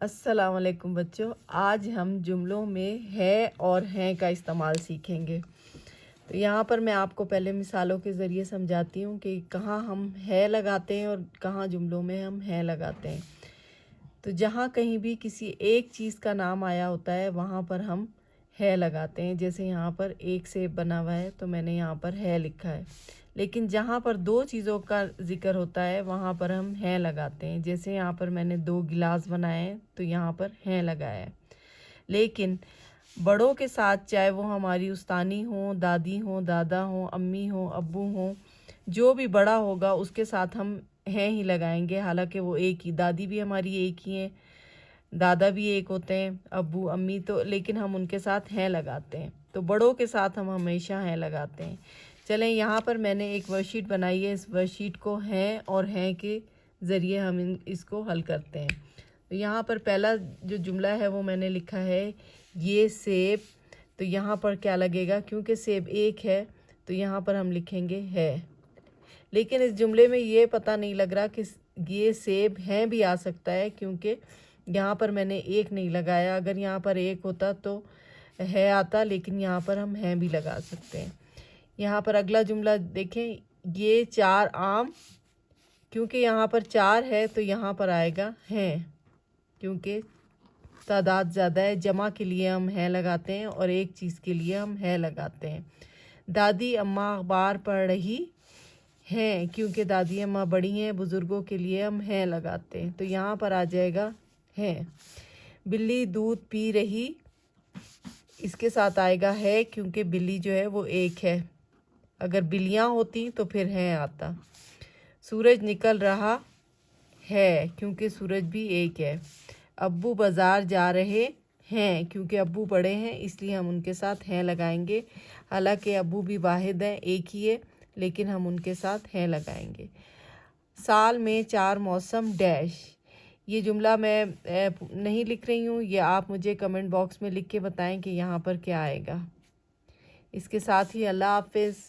السلام علیکم بچوں، آج ہم جملوں میں ہے اور ہیں کا استعمال سیکھیں گے۔ تو یہاں پر میں آپ کو پہلے مثالوں کے ذریعے سمجھاتی ہوں کہ کہاں ہم ہے لگاتے ہیں اور کہاں جملوں میں ہم ہے لگاتے ہیں۔ تو جہاں کہیں بھی کسی ایک چیز کا نام آیا ہوتا ہے وہاں پر ہم ہے لگاتے ہیں، جیسے یہاں پر ایک سیب بنا ہوا ہے تو میں نے یہاں پر ہے لکھا ہے۔ لیکن جہاں پر دو چیزوں کا ذکر ہوتا ہے وہاں پر ہم ہیں لگاتے ہیں، جیسے یہاں پر میں نے 2 گلاس بنائے ہیں تو یہاں پر ہیں لگایا ہے۔ لیکن بڑوں کے ساتھ چاہے وہ ہماری استانی ہوں، دادی ہوں، دادا ہوں، امی ہوں، ابو ہوں، جو بھی بڑا ہوگا اس کے ساتھ ہم ہیں ہی لگائیں گے، حالانکہ وہ ایک ہی، دادی بھی ہماری ایک ہی ہیں، دادا بھی ایک ہوتے ہیں، ابو امی، تو لیکن ہم ان کے ساتھ ہیں لگاتے ہیں۔ تو بڑوں کے ساتھ ہم ہمیشہ ہیں لگاتے ہیں۔ چلیں یہاں پر میں نے ایک ورک شیٹ بنائی ہے، اس ورک شیٹ کو ہیں اور ہیں کے ذریعے ہم اس کو حل کرتے ہیں۔ تو یہاں پر پہلا جو جملہ ہے وہ میں نے لکھا ہے یہ سیب، تو یہاں پر کیا لگے گا؟ کیونکہ سیب ایک ہے تو یہاں پر ہم لکھیں گے ہے۔ لیکن اس جملے میں یہ پتہ نہیں لگ رہا کہ یہ سیب ہیں بھی آ سکتا ہے، کیونکہ یہاں پر میں نے ایک نہیں لگایا۔ اگر یہاں پر ایک ہوتا تو ہے آتا، لیکن یہاں پر ہم ہیں بھی لگا سکتے ہیں۔ یہاں پر اگلا جملہ دیکھیں، یہ 4 آم، کیونکہ یہاں پر 4 ہے تو یہاں پر آئے گا ہیں، کیونکہ تعداد زیادہ ہے، جمع کے لیے ہم ہیں لگاتے ہیں اور ایک چیز کے لیے ہم ہے لگاتے ہیں۔ دادی اماں اخبار پڑھ رہی ہیں، کیونکہ دادی اماں بڑی ہیں، بزرگوں کے لیے ہم ہیں لگاتے ہیں، تو یہاں پر آ جائے گا ہیں۔ بلی دودھ پی رہی، اس کے ساتھ آئے گا ہے، کیونکہ بلی جو ہے وہ ایک ہے، اگر بلیاں ہوتی تو پھر ہیں آتا۔ سورج نکل رہا ہے، کیونکہ سورج بھی ایک ہے۔ ابو بازار جا رہے ہیں، کیونکہ ابو بڑے ہیں اس لیے ہم ان کے ساتھ ہیں لگائیں گے، حالانکہ ابو بھی واحد ہیں، ایک ہی ہے، لیکن ہم ان کے ساتھ ہیں لگائیں گے۔ سال میں 4 موسم ڈیش، یہ جملہ میں نہیں لکھ رہی ہوں، یہ آپ مجھے کمنٹ باکس میں لکھ کے بتائیں کہ یہاں پر کیا آئے گا۔ اس کے ساتھ ہی اللہ حافظ۔